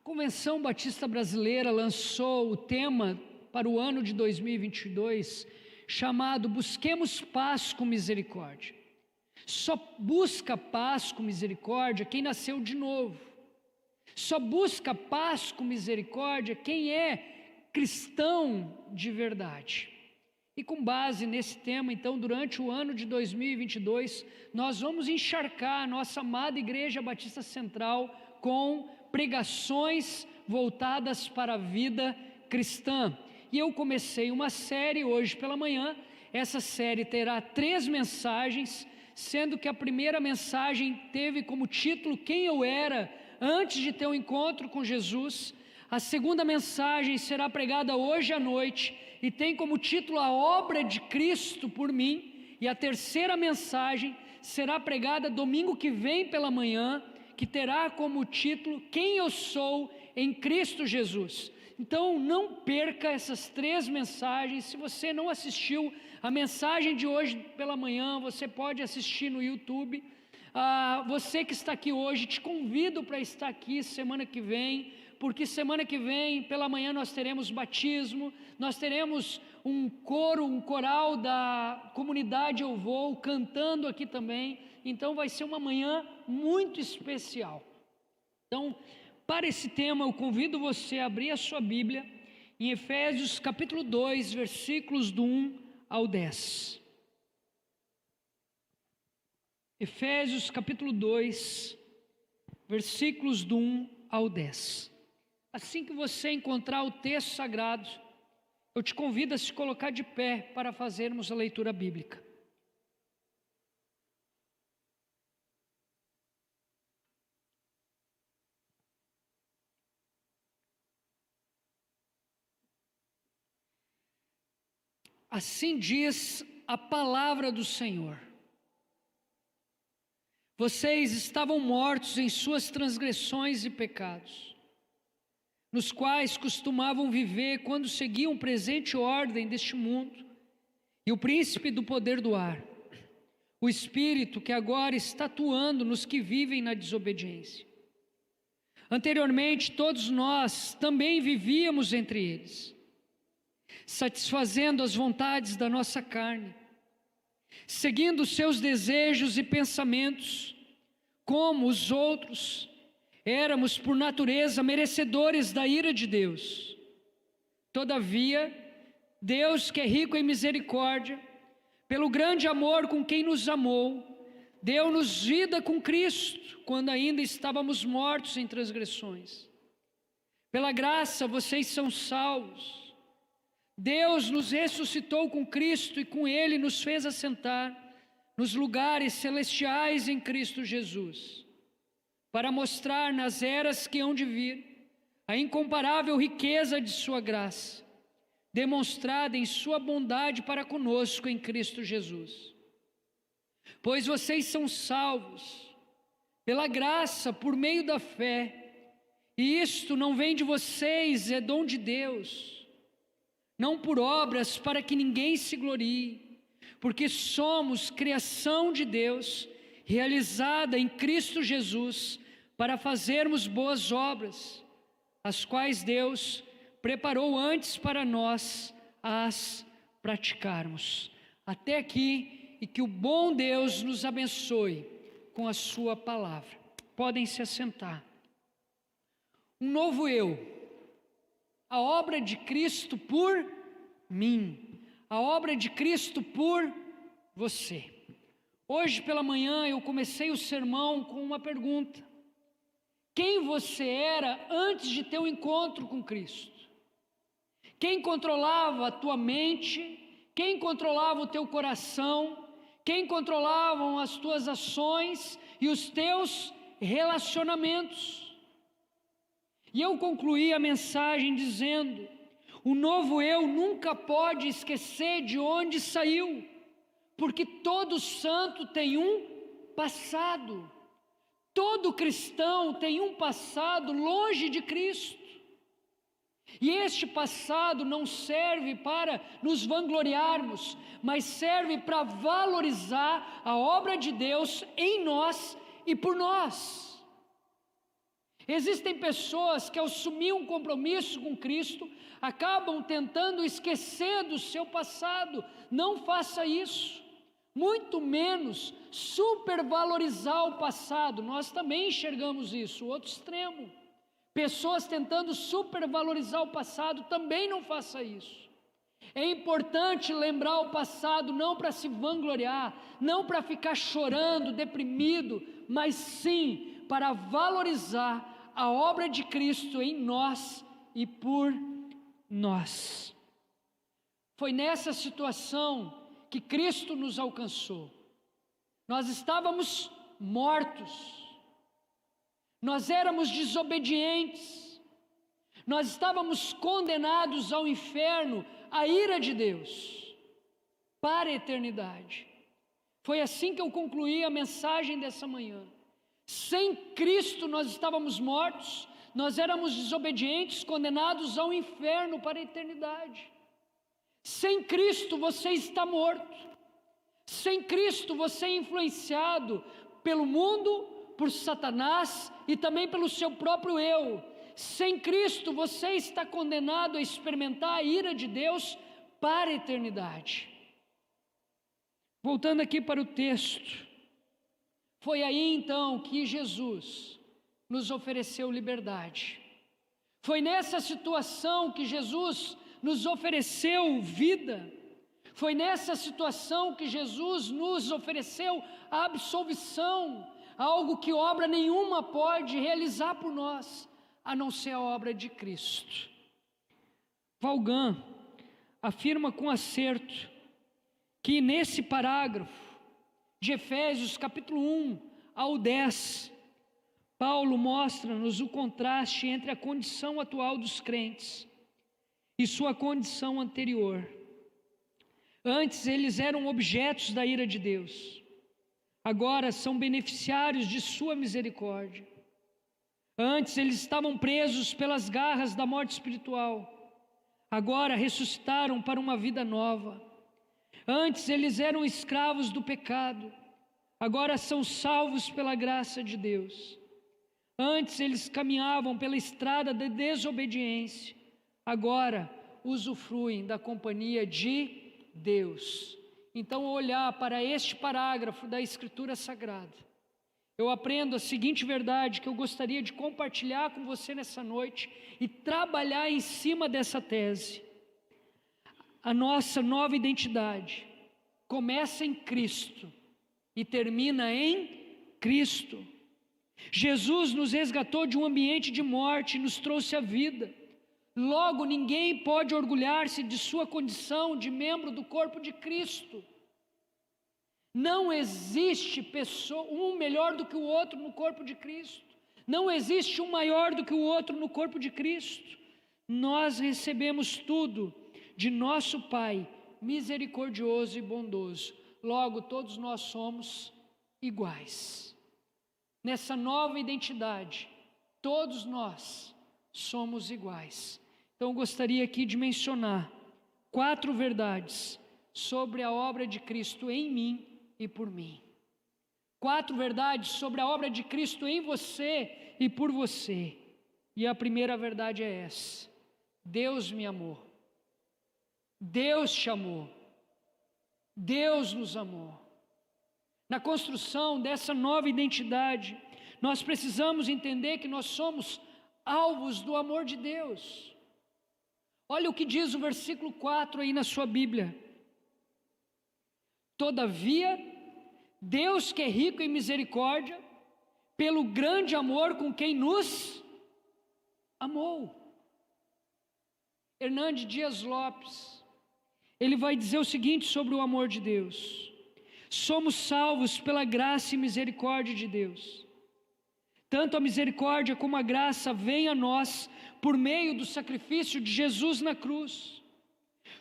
Convenção Batista Brasileira lançou o tema para o ano de 2022, chamado Busquemos Paz com Misericórdia. Só busca paz com misericórdia quem nasceu de novo. Só busca paz com misericórdia quem é cristão de verdade. E com base nesse tema, então, durante o ano de 2022, nós vamos encharcar a nossa amada Igreja Batista Central com pregações voltadas para a vida cristã. E eu comecei uma série hoje pela manhã. Essa série terá 3 mensagens, sendo que a primeira mensagem teve como título Quem eu era antes de ter um encontro com Jesus. A segunda mensagem será pregada hoje à noite e tem como título A Obra de Cristo por Mim. E a terceira mensagem será pregada domingo que vem pela manhã, que terá como título Quem eu sou em Cristo Jesus. Então não perca essas 3 mensagens. Se você não assistiu a mensagem de hoje pela manhã, você pode assistir no YouTube. Você que está aqui hoje, te convido para estar aqui semana que vem, porque semana que vem pela manhã nós teremos batismo, nós teremos um coral da comunidade Eu Vou cantando aqui também. Então vai ser uma manhã muito especial. Então, para esse tema, eu convido você a abrir a sua Bíblia em Efésios capítulo 2, versículos do 1 ao 10. Efésios capítulo 2, versículos do 1 ao 10. Assim que você encontrar o texto sagrado, eu te convido a se colocar de pé para fazermos a leitura bíblica. Assim diz a palavra do Senhor: vocês estavam mortos em suas transgressões e pecados, nos quais costumavam viver quando seguiam a presente ordem deste mundo e o príncipe do poder do ar, o espírito que agora está atuando nos que vivem na desobediência. Anteriormente, todos nós também vivíamos entre eles, satisfazendo as vontades da nossa carne, seguindo seus desejos e pensamentos. Como os outros, éramos por natureza merecedores da ira de Deus. Todavia, Deus, que é rico em misericórdia, pelo grande amor com quem nos amou, deu-nos vida com Cristo, quando ainda estávamos mortos em transgressões. Pela graça vocês são salvos. Deus nos ressuscitou com Cristo e com Ele nos fez assentar nos lugares celestiais em Cristo Jesus, para mostrar nas eras que hão de vir a incomparável riqueza de sua graça, demonstrada em sua bondade para conosco em Cristo Jesus. Pois vocês são salvos pela graça por meio da fé, e isto não vem de vocês, é dom de Deus, não por obras, para que ninguém se glorie, porque somos criação de Deus, realizada em Cristo Jesus, para fazermos boas obras, as quais Deus preparou antes para nós as praticarmos. Até aqui, e que o bom Deus nos abençoe com a sua palavra. Podem se assentar. Um novo eu. A obra de Cristo por mim, a obra de Cristo por você. Hoje pela manhã eu comecei o sermão com uma pergunta: quem você era antes de ter um encontro com Cristo? Quem controlava a tua mente? Quem controlava o teu coração? Quem controlavam as tuas ações e os teus relacionamentos? E eu concluí a mensagem dizendo: o novo eu nunca pode esquecer de onde saiu, porque todo santo tem um passado, todo cristão tem um passado longe de Cristo, e este passado não serve para nos vangloriarmos, mas serve para valorizar a obra de Deus em nós e por nós. Existem pessoas que, ao assumir um compromisso com Cristo, acabam tentando esquecer do seu passado. Não faça isso. Muito menos supervalorizar o passado. Nós também enxergamos isso, o outro extremo. Pessoas tentando supervalorizar o passado, também não faça isso. É importante lembrar o passado, não para se vangloriar, não para ficar chorando, deprimido, mas sim para valorizar a obra de Cristo em nós e por nós. Foi nessa situação que Cristo nos alcançou. Nós estávamos mortos, nós éramos desobedientes, nós estávamos condenados ao inferno, à ira de Deus, para a eternidade. Foi assim que eu concluí a mensagem dessa manhã. Sem Cristo nós estávamos mortos, nós éramos desobedientes, condenados ao inferno para a eternidade. Sem Cristo você está morto. Sem Cristo você é influenciado pelo mundo, por Satanás e também pelo seu próprio eu. Sem Cristo você está condenado a experimentar a ira de Deus para a eternidade. Voltando aqui para o texto, foi aí então que Jesus nos ofereceu liberdade. Foi nessa situação que Jesus nos ofereceu vida. Foi nessa situação que Jesus nos ofereceu a absolvição, algo que obra nenhuma pode realizar por nós, a não ser a obra de Cristo. Vaughan afirma com acerto que nesse parágrafo de Efésios capítulo 1 ao 10, Paulo mostra-nos o contraste entre a condição atual dos crentes e sua condição anterior. Antes eles eram objetos da ira de Deus, agora são beneficiários de sua misericórdia. Antes eles estavam presos pelas garras da morte espiritual, agora ressuscitaram para uma vida nova. Antes eles eram escravos do pecado, agora são salvos pela graça de Deus. Antes eles caminhavam pela estrada da desobediência, agora usufruem da companhia de Deus. Então, ao olhar para este parágrafo da Escritura Sagrada, eu aprendo a seguinte verdade que eu gostaria de compartilhar com você nessa noite e trabalhar em cima dessa tese. A nossa nova identidade começa em Cristo e termina em Cristo. Jesus nos resgatou de um ambiente de morte e nos trouxe a vida. Logo, ninguém pode orgulhar-se de sua condição de membro do corpo de Cristo. Não existe pessoa, um melhor do que o outro no corpo de Cristo. Não existe um maior do que o outro no corpo de Cristo. Nós recebemos tudo de nosso Pai, misericordioso e bondoso. Logo, todos nós somos iguais. Nessa nova identidade, todos nós somos iguais. Então, eu gostaria aqui de mencionar 4 verdades sobre a obra de Cristo em mim e por mim. 4 verdades sobre a obra de Cristo em você e por você. E a primeira verdade é essa: Deus me amou. Deus te amou. Deus nos amou. Na construção dessa nova identidade, nós precisamos entender que nós somos alvos do amor de Deus. Olha o que diz o versículo 4 aí na sua Bíblia. Todavia, Deus, que é rico em misericórdia, pelo grande amor com quem nos amou. Hernandes Dias Lopes, ele vai dizer o seguinte sobre o amor de Deus: somos salvos pela graça e misericórdia de Deus. Tanto a misericórdia como a graça vêm a nós por meio do sacrifício de Jesus na cruz.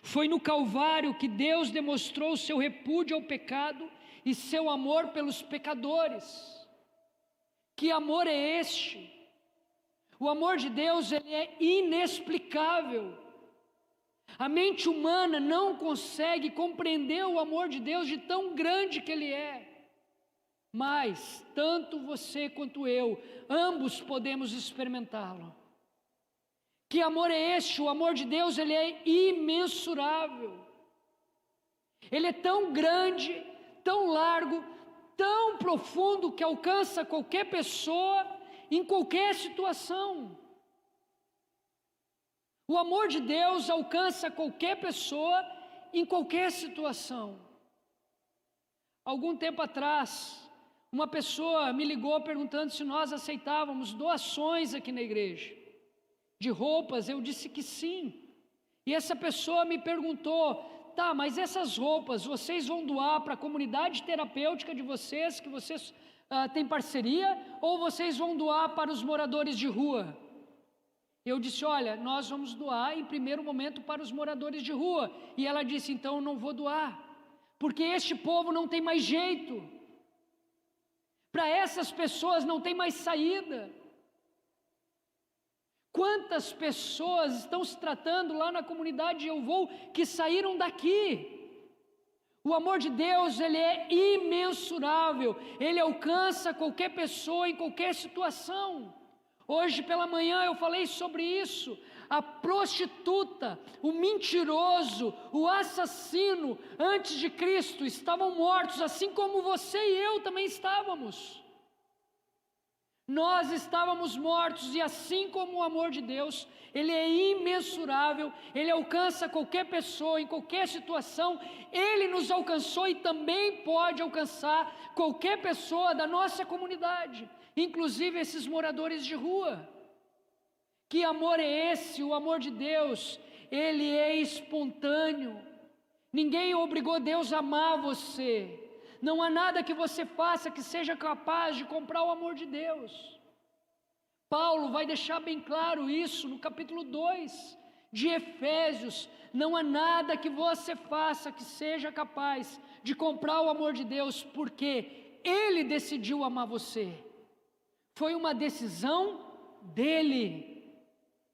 Foi no Calvário que Deus demonstrou seu repúdio ao pecado e seu amor pelos pecadores. Que amor é este? O amor de Deus, ele é inexplicável. A mente humana não consegue compreender o amor de Deus de tão grande que ele é. mas tanto você quanto eu, ambos podemos experimentá-lo. Que amor é este? O amor de Deus, ele é imensurável. Ele é tão grande, tão largo, tão profundo que alcança qualquer pessoa em qualquer situação. O amor de Deus alcança qualquer pessoa em qualquer situação. Algum tempo atrás, uma pessoa me ligou perguntando se nós aceitávamos doações aqui na igreja, de roupas. Eu disse que sim. E essa pessoa me perguntou: tá, mas essas roupas vocês vão doar para a comunidade terapêutica de vocês, que vocês têm parceria, ou vocês vão doar para os moradores de rua? Eu disse: olha, nós vamos doar em primeiro momento para os moradores de rua. E ela disse: então eu não vou doar, porque este povo não tem mais jeito. Para essas pessoas não tem mais saída. Quantas pessoas estão se tratando lá na comunidade Eu Vou que saíram daqui? O amor de Deus, ele é imensurável. Ele alcança qualquer pessoa em qualquer situação. Hoje pela manhã eu falei sobre isso. A prostituta, o mentiroso, o assassino, antes de Cristo, estavam mortos, assim como você e eu também estávamos. Nós estávamos mortos, e assim como o amor de Deus, ele é imensurável, ele alcança qualquer pessoa, em qualquer situação. Ele nos alcançou e também pode alcançar qualquer pessoa da nossa comunidade, inclusive esses moradores de rua. Que amor é esse? O amor de Deus, ele é espontâneo. Ninguém obrigou Deus a amar você. Não há nada que você faça que seja capaz de comprar o amor de Deus. Paulo vai deixar bem claro isso no capítulo 2 de Efésios. Não há nada que você faça que seja capaz de comprar o amor de Deus, porque Ele decidiu amar você. Foi uma decisão dEle.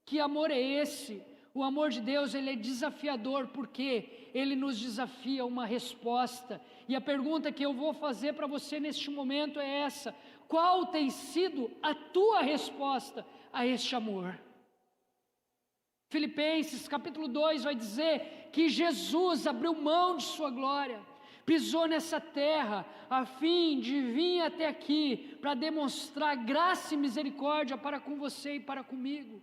Que amor é esse? O amor de Deus, ele é desafiador, porque ele nos desafia uma resposta. E a pergunta que eu vou fazer para você neste momento é essa: qual tem sido a tua resposta a este amor? Filipenses capítulo 2 vai dizer que Jesus abriu mão de sua glória, pisou nessa terra a fim de vir até aqui para demonstrar graça e misericórdia para com você e para comigo.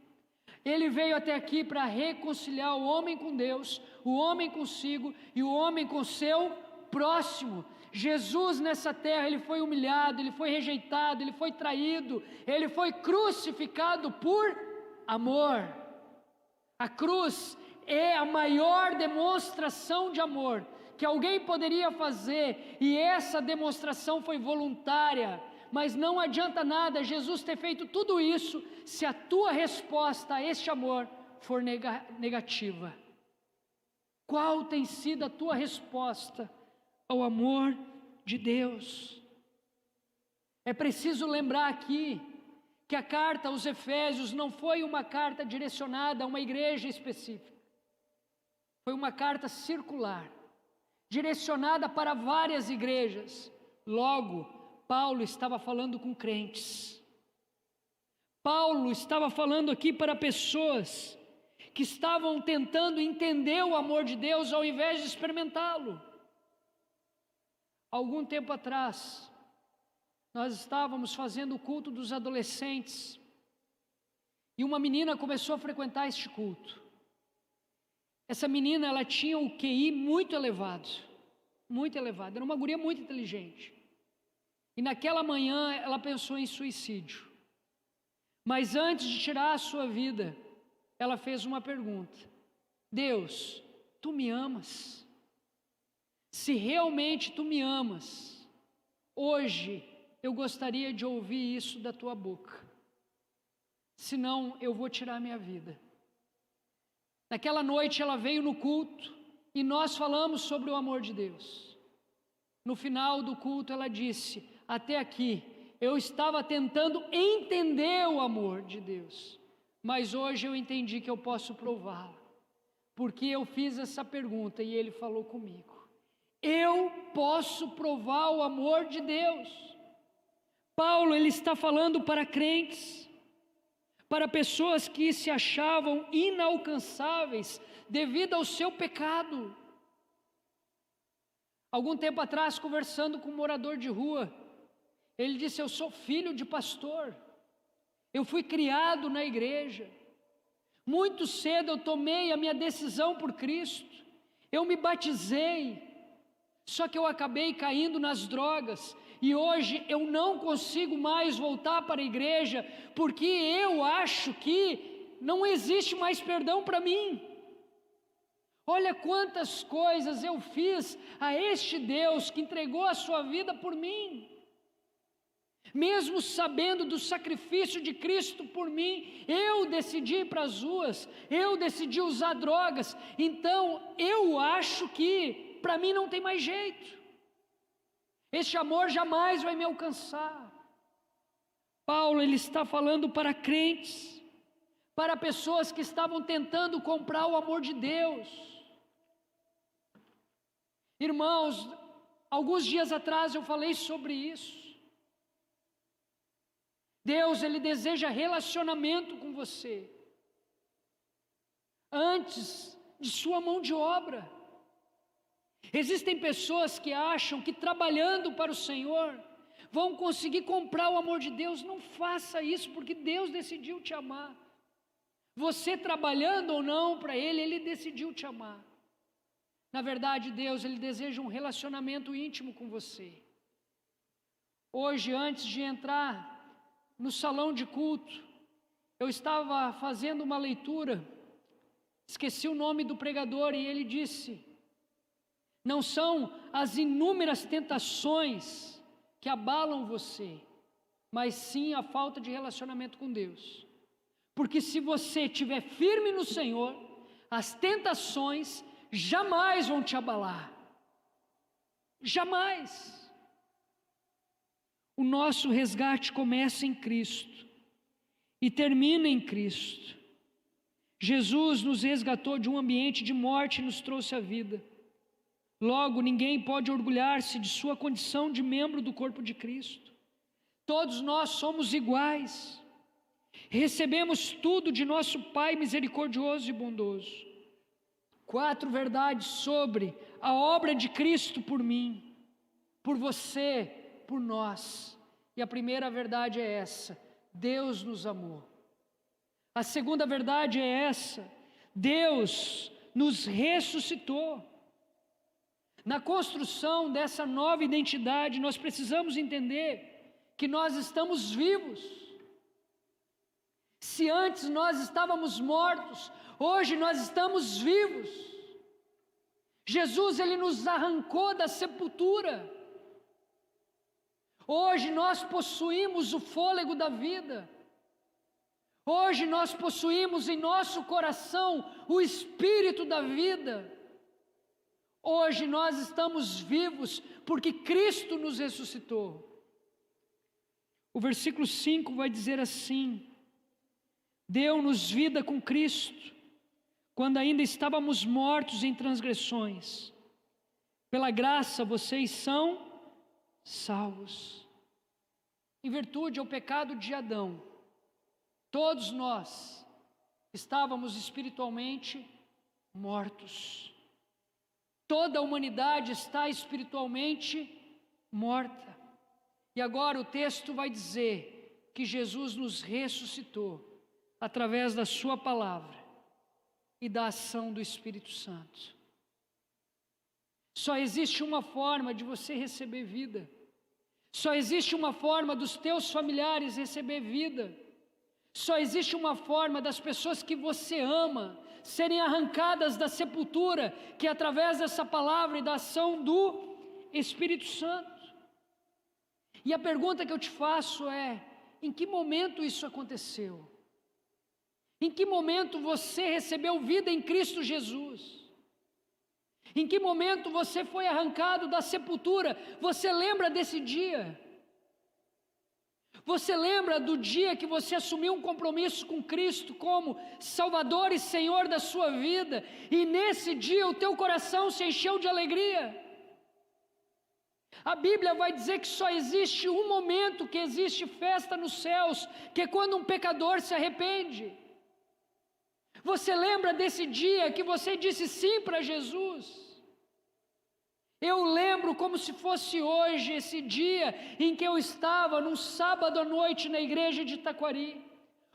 Ele veio até aqui para reconciliar o homem com Deus, o homem consigo e o homem com seu próximo. Jesus nessa terra, ele foi humilhado, ele foi rejeitado, ele foi traído, ele foi crucificado por amor. A cruz é a maior demonstração de amor que alguém poderia fazer, e essa demonstração foi voluntária. Mas não adianta nada Jesus ter feito tudo isso se a tua resposta a este amor for negativa. Qual tem sido a tua resposta ao amor de Deus? É preciso lembrar aqui que a carta aos Efésios não foi uma carta direcionada a uma igreja específica. Foi uma carta circular, direcionada para várias igrejas. Logo, Paulo estava falando com crentes. Paulo estava falando aqui para pessoas que estavam tentando entender o amor de Deus ao invés de experimentá-lo. Algum tempo atrás, nós estávamos fazendo o culto dos adolescentes e uma menina começou a frequentar este culto. Essa menina, ela tinha o QI muito elevado, era uma guria muito inteligente. E naquela manhã ela pensou em suicídio. Mas antes de tirar a sua vida, ela fez uma pergunta: Deus, tu me amas? Se realmente tu me amas, hoje eu gostaria de ouvir isso da tua boca. Senão eu vou tirar minha vida. Naquela noite ela veio no culto e nós falamos sobre o amor de Deus. No final do culto ela disse: até aqui eu estava tentando entender o amor de Deus, mas hoje eu entendi que eu posso prová-lo, porque eu fiz essa pergunta e Ele falou comigo. Eu posso provar o amor de Deus. Paulo, ele está falando para crentes, para pessoas que se achavam inalcançáveis devido ao seu pecado. Algum tempo atrás, conversando com um morador de rua, ele disse: eu sou filho de pastor, eu fui criado na igreja, muito cedo eu tomei a minha decisão por Cristo, eu me batizei, só que eu acabei caindo nas drogas, e hoje eu não consigo mais voltar para a igreja, porque eu acho que não existe mais perdão para mim. Olha quantas coisas eu fiz a este Deus que entregou a sua vida por mim. Mesmo sabendo do sacrifício de Cristo por mim, eu decidi ir para as ruas, eu decidi usar drogas, então eu acho que para mim não tem mais jeito. Este amor jamais vai me alcançar. Paulo, ele está falando para crentes, para pessoas que estavam tentando comprar o amor de Deus. Irmãos, alguns dias atrás eu falei sobre isso. Deus, ele deseja relacionamento com você, antes de sua mão de obra. Existem pessoas que acham que trabalhando para o Senhor vão conseguir comprar o amor de Deus. Não faça isso, porque Deus decidiu te amar. Você trabalhando ou não para Ele, Ele decidiu te amar. Na verdade, Deus, Ele deseja um relacionamento íntimo com você. Hoje, antes de entrar no salão de culto, eu estava fazendo uma leitura, esqueci o nome do pregador, e ele disse: não são as inúmeras tentações que abalam você, mas sim a falta de relacionamento com Deus. Porque se você estiver firme no Senhor, as tentações jamais vão te abalar. Jamais. O nosso resgate começa em Cristo e termina em Cristo. Jesus nos resgatou de um ambiente de morte e nos trouxe a vida. Logo, ninguém pode orgulhar-se de sua condição de membro do corpo de Cristo. Todos nós somos iguais. Recebemos tudo de nosso Pai misericordioso e bondoso. 4 verdades sobre a obra de Cristo por mim, por você, por nós. E a primeira verdade é essa: Deus nos amou. A segunda verdade é essa: Deus nos ressuscitou. Na construção dessa nova identidade, nós precisamos entender que nós estamos vivos. Se antes nós estávamos mortos, hoje nós estamos vivos. Jesus, ele nos arrancou da sepultura. Hoje nós possuímos o fôlego da vida. Hoje nós possuímos em nosso coração o espírito da vida. Hoje nós estamos vivos porque Cristo nos ressuscitou. O versículo 5 vai dizer assim: deu-nos vida com Cristo, quando ainda estávamos mortos em transgressões. Pela graça vocês são salvos. Em virtude ao pecado de Adão, todos nós estávamos espiritualmente mortos. Toda a humanidade está espiritualmente morta. E agora o texto vai dizer que Jesus nos ressuscitou através da sua palavra e da ação do Espírito Santo. Só existe uma forma de você receber vida. Só existe uma forma dos teus familiares receber vida. Só existe uma forma das pessoas que você ama serem arrancadas da sepultura, que é através dessa palavra e da ação do Espírito Santo. E a pergunta que eu te faço é: em que momento isso aconteceu? Em que momento você recebeu vida em Cristo Jesus? Em que momento você foi arrancado da sepultura? Você lembra desse dia? Você lembra do dia que você assumiu um compromisso com Cristo como Salvador e Senhor da sua vida, e nesse dia o teu coração se encheu de alegria? A Bíblia vai dizer que só existe um momento que existe festa nos céus, que é quando um pecador se arrepende. Você lembra desse dia que você disse sim para Jesus? Eu lembro como se fosse hoje, esse dia em que eu estava num sábado à noite na igreja de Taquari.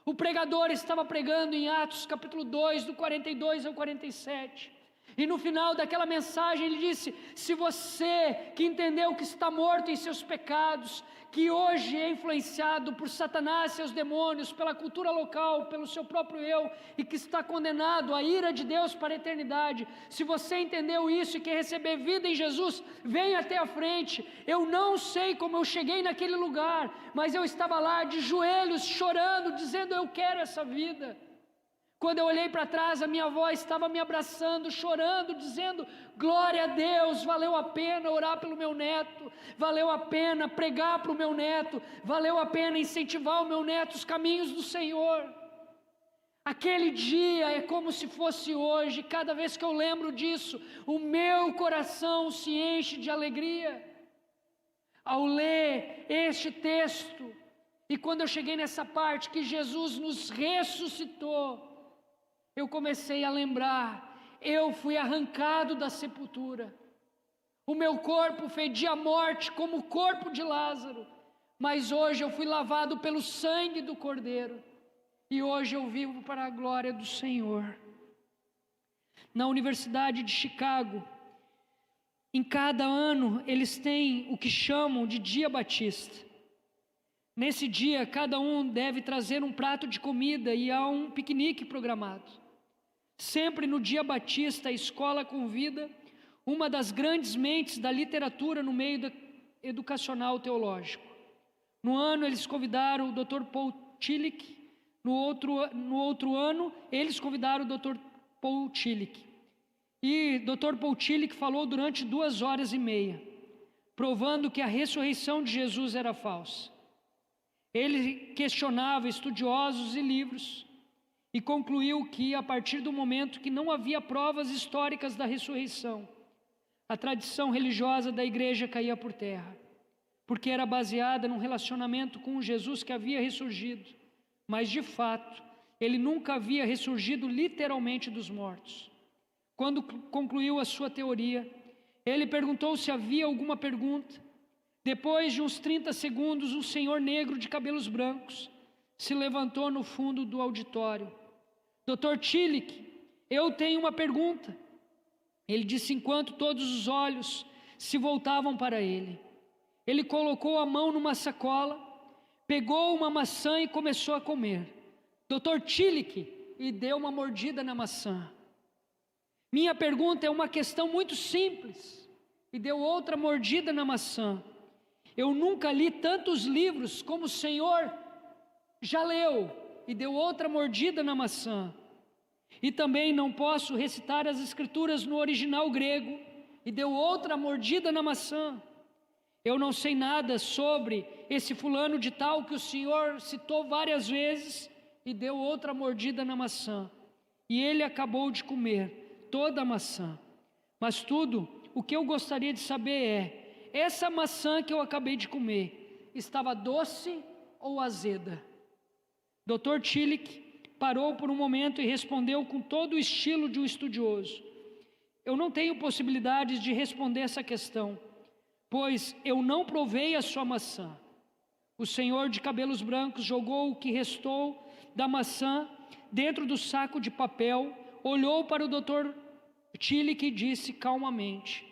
O pregador estava pregando em Atos capítulo 2, do 42 ao 47. E no final daquela mensagem ele disse: se você que entendeu que está morto em seus pecados, que hoje é influenciado por Satanás, seus demônios, pela cultura local, pelo seu próprio eu, e que está condenado à ira de Deus para a eternidade, se você entendeu isso e quer receber vida em Jesus, venha até a frente. Eu não sei como eu cheguei naquele lugar, mas eu estava lá de joelhos, chorando, dizendo: eu quero essa vida. Quando eu olhei para trás, a minha avó estava me abraçando, chorando, dizendo: glória a Deus, valeu a pena orar pelo meu neto, valeu a pena pregar para o meu neto, valeu a pena incentivar o meu neto os caminhos do Senhor. Aquele dia é como se fosse hoje. Cada vez que eu lembro disso, o meu coração se enche de alegria. Ao ler este texto, e quando eu cheguei nessa parte que Jesus nos ressuscitou, eu comecei a lembrar: eu fui arrancado da sepultura, o meu corpo fedia a morte como o corpo de Lázaro, mas hoje eu fui lavado pelo sangue do Cordeiro, e hoje eu vivo para a glória do Senhor. Na Universidade de Chicago, em cada ano eles têm o que chamam de Dia Batista. Nesse dia, cada um deve trazer um prato de comida e há um piquenique programado. Sempre no Dia Batista, a escola convida uma das grandes mentes da literatura no meio educacional teológico. No ano, eles convidaram o Dr. Paul Tillich. No outro ano, eles convidaram o Dr. Paul Tillich. E Dr. Paul Tillich falou durante 2h30, provando que a ressurreição de Jesus era falsa. Ele questionava estudiosos e livros, e concluiu que, a partir do momento que não havia provas históricas da ressurreição, a tradição religiosa da igreja caía por terra, porque era baseada num relacionamento com o Jesus que havia ressurgido, mas de fato, ele nunca havia ressurgido literalmente dos mortos. Quando concluiu a sua teoria, ele perguntou se havia alguma pergunta. Depois de uns 30 segundos, um senhor negro de cabelos brancos se levantou no fundo do auditório. Dr. Tillich, eu tenho uma pergunta. Ele disse enquanto todos os olhos se voltavam para ele. Ele colocou a mão numa sacola, pegou uma maçã e começou a comer. Dr. Tillich, e deu uma mordida na maçã. Minha pergunta é uma questão muito simples. E deu outra mordida na maçã. Eu nunca li tantos livros como o Senhor já leu. E deu outra mordida na maçã. E também não posso recitar as escrituras no original grego. E deu outra mordida na maçã. Eu não sei nada sobre esse fulano de tal que o Senhor citou várias vezes. E deu outra mordida na maçã. E ele acabou de comer toda a maçã. Mas tudo o que eu gostaria de saber é: essa maçã que eu acabei de comer estava doce ou azeda? Dr. Tillich parou por um momento e respondeu com todo o estilo de um estudioso: eu não tenho possibilidades de responder essa questão, pois eu não provei a sua maçã. O senhor de cabelos brancos jogou o que restou da maçã dentro do saco de papel, olhou para o Dr. Tillich e disse calmamente: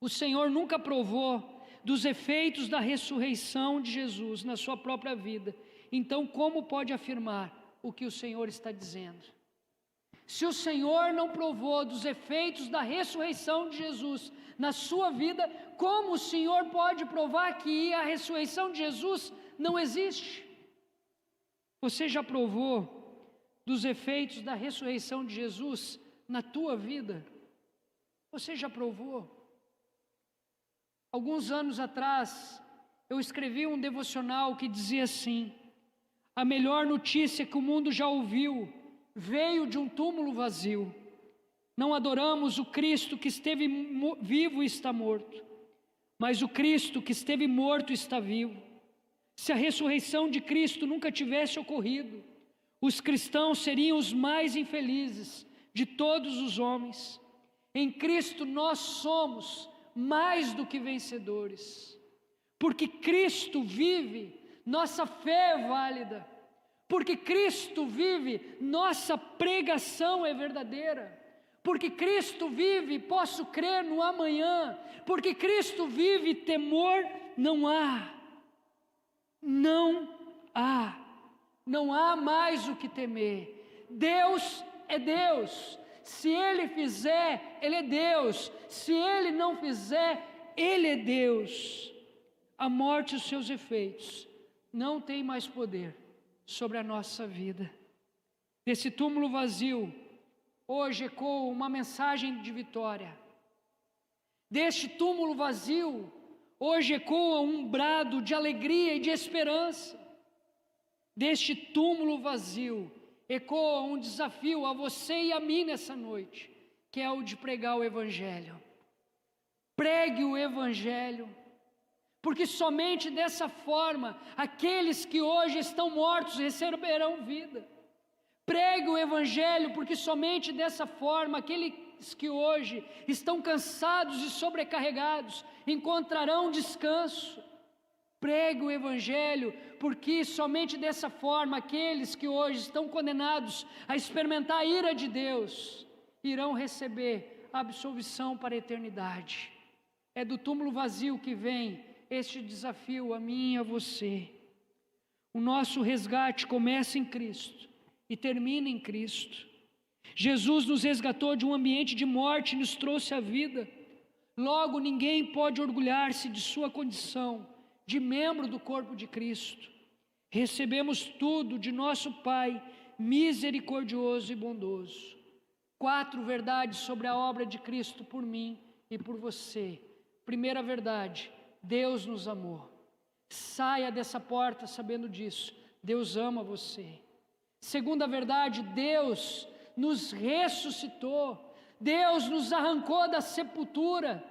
o senhor nunca provou dos efeitos da ressurreição de Jesus na sua própria vida. Então, como pode afirmar o que o Senhor está dizendo? Se o Senhor não provou dos efeitos da ressurreição de Jesus na sua vida, como o Senhor pode provar que a ressurreição de Jesus não existe? Você já provou dos efeitos da ressurreição de Jesus na tua vida? Você já provou? Alguns anos atrás, eu escrevi um devocional que dizia assim: a melhor notícia que o mundo já ouviu veio de um túmulo vazio. Não adoramos o Cristo que esteve vivo e está morto. Mas o Cristo que esteve morto está vivo. Se a ressurreição de Cristo nunca tivesse ocorrido, os cristãos seriam os mais infelizes de todos os homens. Em Cristo nós somos mais do que vencedores. Porque Cristo vive, nossa fé é válida. Porque Cristo vive, nossa pregação é verdadeira. Porque Cristo vive, posso crer no amanhã. Porque Cristo vive, temor não há. Não há. Não há mais o que temer. Deus é Deus. Se Ele fizer, Ele é Deus. Se Ele não fizer, Ele é Deus. A morte e os seus efeitos não têm mais poder sobre a nossa vida. Desse túmulo vazio, hoje ecoa uma mensagem de vitória. Deste túmulo vazio, hoje ecoa um brado de alegria e de esperança. Deste túmulo vazio, ecoa um desafio a você e a mim nessa noite, que é o de pregar o Evangelho. Pregue o Evangelho, porque somente dessa forma, aqueles que hoje estão mortos receberão vida. Pregue o Evangelho, porque somente dessa forma, aqueles que hoje estão cansados e sobrecarregados, encontrarão descanso. Pregue o Evangelho, porque somente dessa forma, aqueles que hoje estão condenados a experimentar a ira de Deus, irão receber a absolvição para a eternidade. É do túmulo vazio que vem este desafio a mim e a você. O nosso resgate começa em Cristo e termina em Cristo. Jesus nos resgatou de um ambiente de morte e nos trouxe a vida. Logo, ninguém pode orgulhar-se de sua condição de membro do corpo de Cristo. Recebemos tudo de nosso Pai, misericordioso e bondoso. 4 verdades sobre a obra de Cristo por mim e por você. Primeira verdade: Deus nos amou. Saia dessa porta sabendo disso. Deus ama você. Segunda verdade: Deus nos ressuscitou. Deus nos arrancou da sepultura